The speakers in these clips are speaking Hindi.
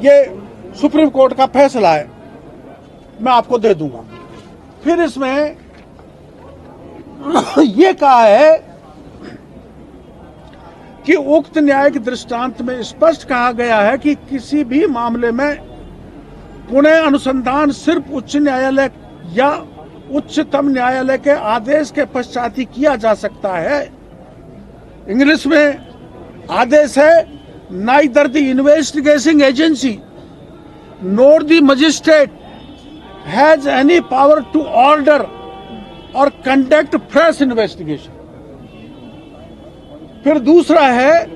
ये सुप्रीम कोर्ट का फैसला है, मैं आपको दे दूंगा। फिर इसमें ये कहा है कि उक्त न्यायिक दृष्टांत में स्पष्ट कहा गया है कि किसी भी मामले में पुनः अनुसंधान सिर्फ उच्च न्यायालय या उच्चतम न्यायालय के आदेश के पश्चात ही किया जा सकता है। इंग्लिश में आदेश है, neither the investigating agency nor the magistrate has any power to order और कंडक्ट फ्रेश इन्वेस्टिगेशन। फिर दूसरा है,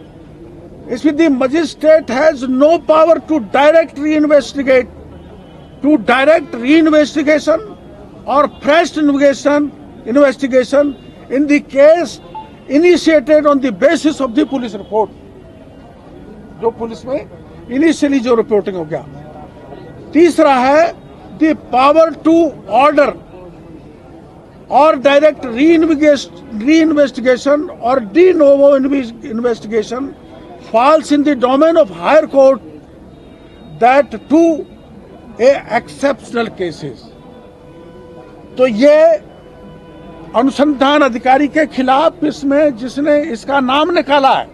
इसमें the magistrate has no power to direct reinvestigation or fresh investigation in the case initiated on the basis of the police report। जो पुलिस में इनिशियली जो रिपोर्टिंग हो गया। तीसरा है the power to order or direct re-investigation or de novo investigation falls in the domain of higher court, that to a exceptional cases। तो ये अनुसंधान अधिकारी के खिलाफ, इसमें जिसने इसका नाम निकाला है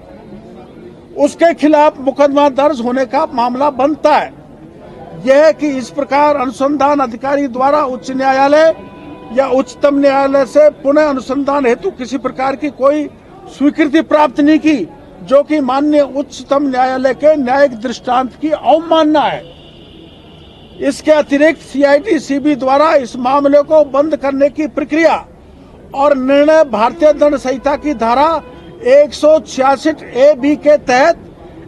उसके खिलाफ मुकदमा दर्ज होने का मामला बनता है। यह कि इस प्रकार अनुसंधान अधिकारी द्वारा उच्च न्यायालय या उच्चतम न्यायालय से पुनः अनुसंधान हेतु किसी प्रकार की कोई स्वीकृति प्राप्त नहीं की, जो कि माननीय उच्चतम न्यायालय के न्यायिक दृष्टांत की अवमानना है। इसके अतिरिक्त सीआईडी सीबी द्वारा इस मामले को बंद करने की प्रक्रिया और निर्णय भारतीय दंड संहिता की धारा 166 ए बी के तहत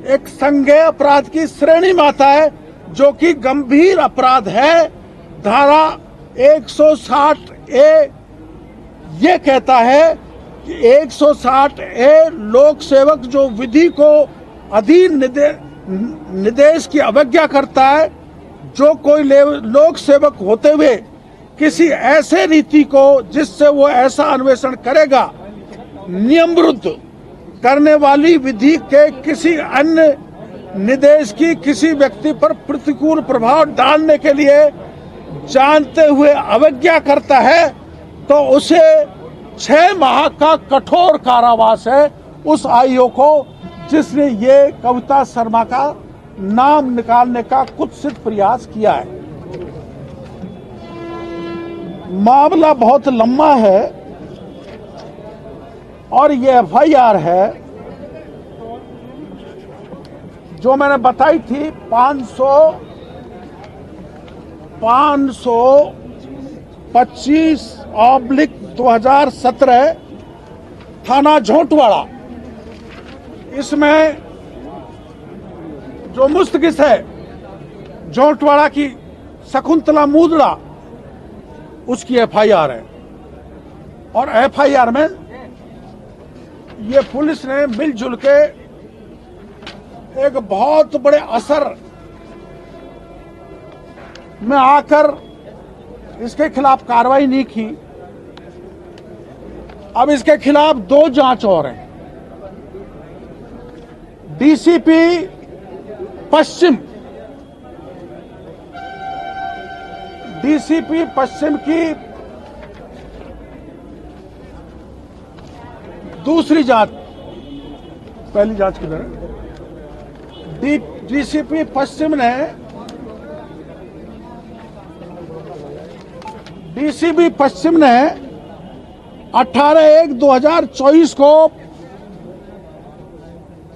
एक संज्ञेय अपराध की श्रेणी में आता है, जो कि गंभीर अपराध है। धारा 160 ए ये कहता है कि 160 ए लोक सेवक जो विधि को अधीन निर्देश की अवज्ञा करता है, जो कोई लोक सेवक होते हुए किसी ऐसे रीति को जिससे वो ऐसा अन्वेषण करेगा नियम विरुद्ध करने वाली विधि के किसी अन्य निर्देश की किसी व्यक्ति पर प्रतिकूल प्रभाव डालने के लिए जानते हुए अवज्ञा करता है, तो उसे 6 माह का कठोर कारावास है उस आईओ को जिसने ये कविता शर्मा का नाम निकालने का कुत्सित प्रयास किया है। मामला बहुत लंबा है और ये एफआईआर है जो मैंने बताई थी 525/2017 थाना झोंटवाड़ा। इसमें जो मुस्तकिस है झोंटवाड़ा की शकुंतला मूदड़ा, उसकी एफआईआर है। और एफआईआर में ये पुलिस ने मिलजुल के एक बहुत बड़े असर में आकर इसके खिलाफ कार्रवाई नहीं की। अब इसके खिलाफ 2 जांच और हैं। डीसीपी पश्चिम की दूसरी जांच, पहली जांच किधर है? डीसीपी पश्चिम ने डीसीपी पश्चिम ने 18/1/2024 को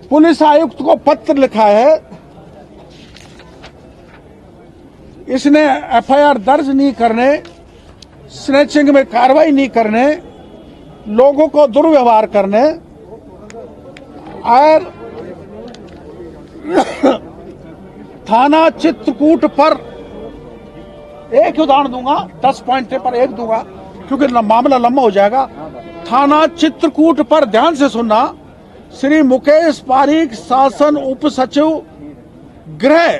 पुलिस आयुक्त को पत्र लिखा है। इसने एफआईआर दर्ज नहीं करने, स्नैचिंग में कार्रवाई नहीं करने, लोगों को दुर्व्यवहार करने और थाना चित्रकूट पर एक उदाहरण दूंगा, 10 पॉइंट पर एक दूंगा क्योंकि मामला लंबा हो जाएगा। थाना चित्रकूट पर ध्यान से सुनना। श्री मुकेश पारीक, शासन उप सचिव गृह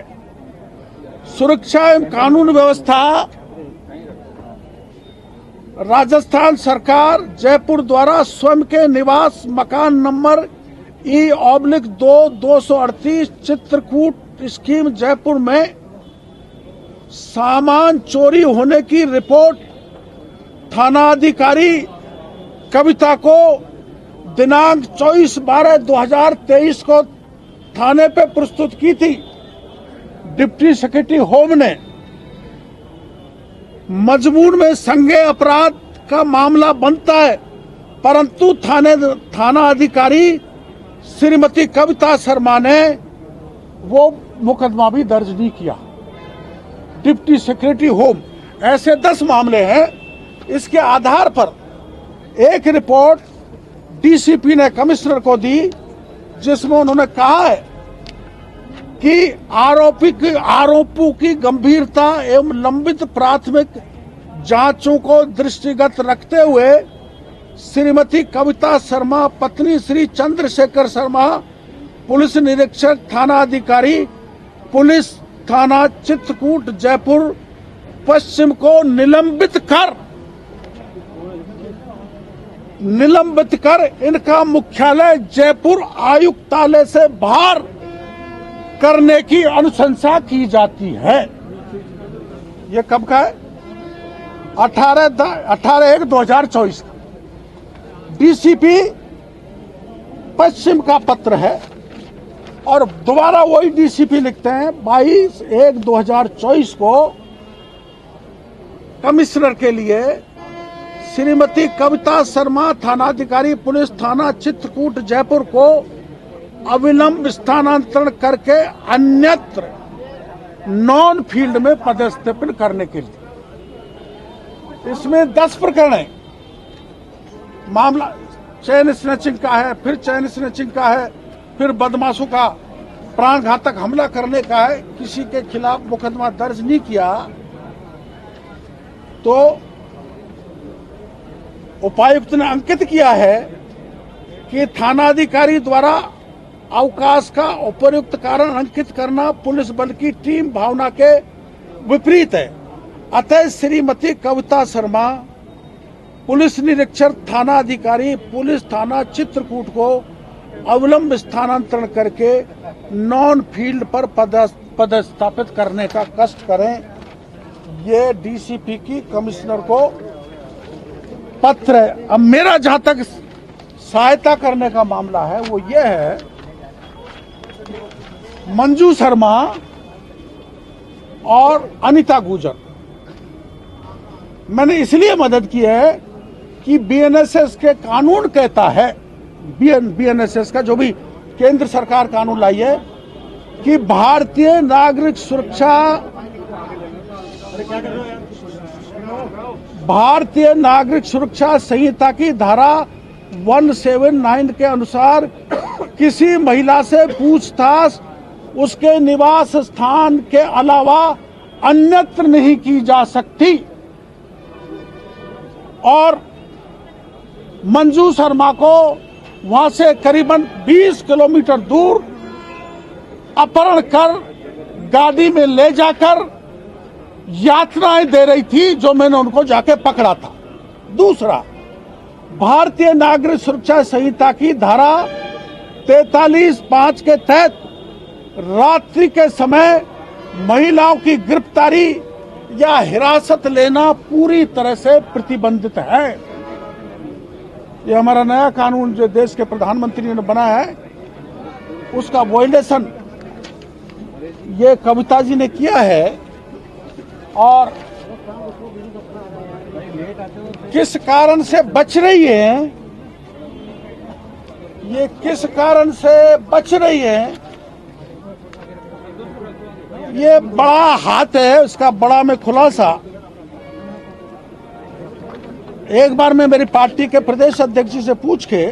सुरक्षा एवं कानून व्यवस्था, राजस्थान सरकार, जयपुर द्वारा स्वयं के निवास मकान number E/2/238 Chitrakoot scheme Jaipur में सामान चोरी होने की रिपोर्ट थाना अधिकारी कविता को दिनांक 24/12/2023 को थाने पे प्रस्तुत की थी। डिप्टी सेक्रेटरी होम ने मजमून में संज्ञेय अपराध का मामला बनता है, परंतु थाना अधिकारी श्रीमती कविता शर्मा ने वो मुकदमा भी दर्ज नहीं किया। डिप्टी सेक्रेटरी होम, ऐसे 10 मामले हैं। इसके आधार पर एक रिपोर्ट डीसीपी ने कमिश्नर को दी, जिसमें उन्होंने कहा है कि आरोपों की गंभीरता एवं लंबित प्राथमिक जांचों को दृष्टिगत रखते हुए श्रीमती कविता शर्मा पत्नी श्री चंद्रशेखर शर्मा पुलिस निरीक्षक थाना अधिकारी पुलिस थाना चित्रकूट जयपुर पश्चिम को निलंबित कर इनका मुख्यालय जयपुर आयुक्तालय से बाहर करने की अनुशंसा की जाती है। ये कब का है? 18/1/2024 का डीसीपी पश्चिम का पत्र है। और दोबारा वही डीसीपी लिखते हैं 22/1/2024 को कमिश्नर के लिए श्रीमती कविता शर्मा थानाधिकारी पुलिस थाना चित्रकूट जयपुर को अविलंब स्थानांतरण करके अन्यत्र नॉन फील्ड में पदस्थापन करने के लिए। इसमें 10 प्रकरण है। मामला चैन स्नैचिंग का है, फिर चैन स्नैचिंग का है, फिर बदमाशों का प्राण घातक हमला करने का है। किसी के खिलाफ मुकदमा दर्ज नहीं किया तो उपायुक्त ने अंकित किया है कि थानाधिकारी द्वारा अवकाश का उपयुक्त कारण अंकित करना पुलिस बल की टीम भावना के विपरीत है। अतः श्रीमती कविता शर्मा पुलिस निरीक्षक थाना अधिकारी पुलिस थाना चित्रकूट को अविलंब स्थानांतरण करके नॉन फील्ड पर पदस्थापित करने का कष्ट करें। ये डीसीपी की कमिश्नर को पत्र है। अब मेरा जहां तक सहायता करने का मामला है वो ये है, मंजू शर्मा और अनिता गुजर, मैंने इसलिए मदद की है कि बीएनएसएस के कानून कहता है, बीएनएसएस का जो भी केंद्र सरकार कानून लाई है कि भारतीय नागरिक सुरक्षा संहिता की धारा 179 के अनुसार किसी महिला से पूछताछ उसके निवास स्थान के अलावा अन्यत्र नहीं की जा सकती। और मंजू शर्मा को वहां से करीबन 20 किलोमीटर दूर अपहरण कर गाड़ी में ले जाकर यातनाएं दे रही थी, जो मैंने उनको जाके पकड़ा था। दूसरा, भारतीय नागरिक सुरक्षा संहिता की धारा 43(5) के तहत रात्रि के समय महिलाओं की गिरफ्तारी या हिरासत लेना पूरी तरह से प्रतिबंधित है। ये हमारा नया कानून जो देश के प्रधानमंत्री ने बनाया है, उसका वायलेशन ये कविता जी ने किया है। और किस कारण से बच रही है, ये किस कारण से बच रही है, ये बड़ा हाथ है उसका, बड़ा में खुलासा। एक बार मैं मेरी पार्टी के प्रदेश अध्यक्ष जी से पूछ के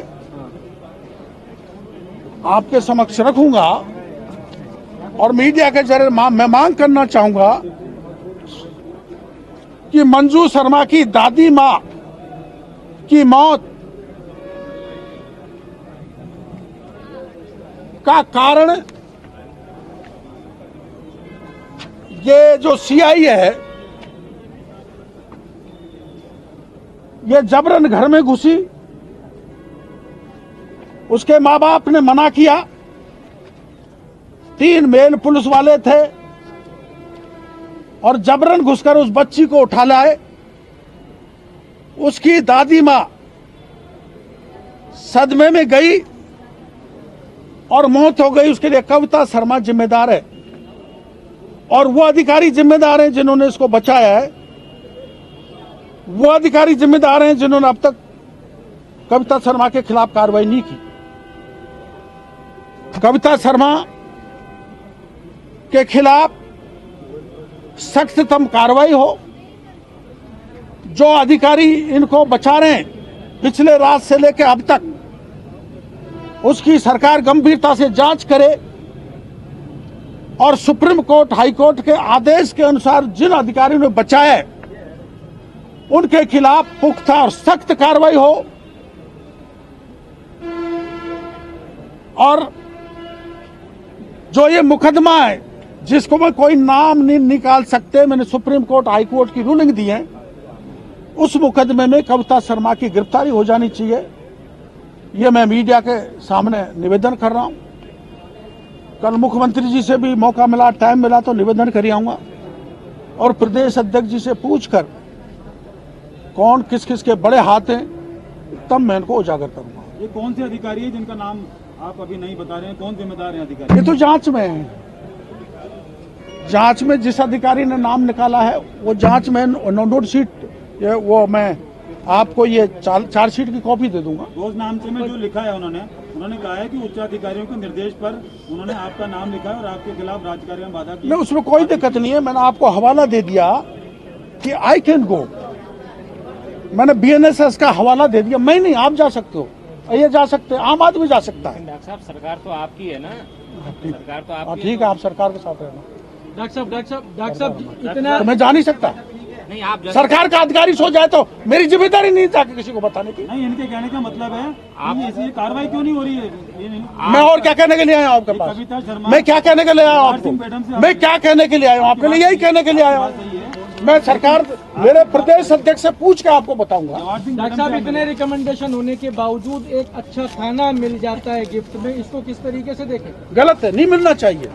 आपके समक्ष रखूंगा और मीडिया के जरिए मैं मांग करना चाहूंगा कि मंजू शर्मा की दादी मां की मौत का कारण ये जो सीआई है, ये जबरन घर में घुसी, उसके माँ बाप ने मना किया, 3 मेल पुलिस वाले थे और जबरन घुसकर उस बच्ची को उठा लाए। उसकी दादी मां सदमे में गई और मौत हो गई। उसके लिए कविता शर्मा जिम्मेदार है और वो अधिकारी जिम्मेदार हैं जिन्होंने इसको बचाया है। वो अधिकारी जिम्मेदार हैं जिन्होंने अब तक कविता शर्मा के खिलाफ कार्रवाई नहीं की। कविता शर्मा के खिलाफ सख्ततम कार्रवाई हो। जो अधिकारी इनको बचा रहे हैं पिछले रात से लेकर अब तक, उसकी सरकार गंभीरता से जांच करे और सुप्रीम कोर्ट, हाई कोर्ट के आदेश के अनुसार जिन अधिकारियों ने बचाया है उनके खिलाफ पुख्ता और सख्त कार्रवाई हो। और जो ये मुकदमा है जिसको मैं कोई नाम नहीं निकाल सकते, मैंने सुप्रीम कोर्ट, हाई कोर्ट की रूलिंग दी है, उस मुकदमे में कविता शर्मा की गिरफ्तारी हो जानी चाहिए। ये मैं मीडिया के सामने निवेदन कर रहा हूं। कल मुख्यमंत्री जी से भी मौका मिला, टाइम मिला तो निवेदन कर आऊंगा और प्रदेश अध्यक्ष जी से पूछकर कौन किस किस के बड़े हाथ हैं तब मैं इनको उजागर करूंगा। ये कौन से अधिकारी है जिनका नाम आप अभी नहीं बता रहे हैं, कौन जिम्मेदार है अधिकारी? ये तो जांच में है। जांच में जिस अधिकारी ने नाम निकाला है वो जांच में नोट शीट, वो मैं आपको ये चार्जशीट की कॉपी दे दूंगा। रोज नामचे में जो लिखा है उन्होंने कहा है कि उच्च अधिकारियों के निर्देश पर उन्होंने आपका नाम लिखा है और आपके खिलाफ राजकार्य में बाधा की। नहीं, उसमें कोई दिक्कत नहीं है। मैंने आपको हवाला दे दिया कि आई कैन गो। मैंने BNSS का हवाला दे दिया। मैं नहीं, आप जा सकते हो, ये जा सकते हैं, आम आदमी जा सकता है। डॉक्टर साहब, सरकार तो आपकी है ना, सरकार तो आपकी। ठीक है, आप सरकार के साथ रहना। डॉक्टर साहब इतना तो मैं जा नहीं सकता। नहीं, आप सरकार का अधिकारी सो जाए तो मेरी जिम्मेदारी नहीं जाके किसी को बताने की। नहीं, इनके कहने का मतलब है आप ये कार्रवाई क्यों नहीं हो रही है? ये नहीं, मैं और क्या कहने के लिए आया हूँ आपके पास? कविता शर्मा, मैं क्या कहने के लिए आया हूँ आपको? मैं क्या कहने के लिए आया हूँ आपके लिए? यही कहने के लिए आया हूँ। मैं सरकार, मेरे प्रदेश अध्यक्ष से पूछ के आपको बताऊंगा। डॉक्टर साहब इतने रिकमेंडेशन होने के बावजूद एक अच्छा खाना मिल जाता है गिफ्ट में, इसको किस तरीके से देखें? गलत है, नहीं मिलना चाहिए।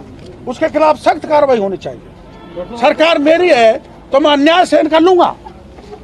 उसके खिलाफ सख्त कार्रवाई होनी चाहिए। सरकार मेरी है तो मैं अन्याय सहन कर लूंगा।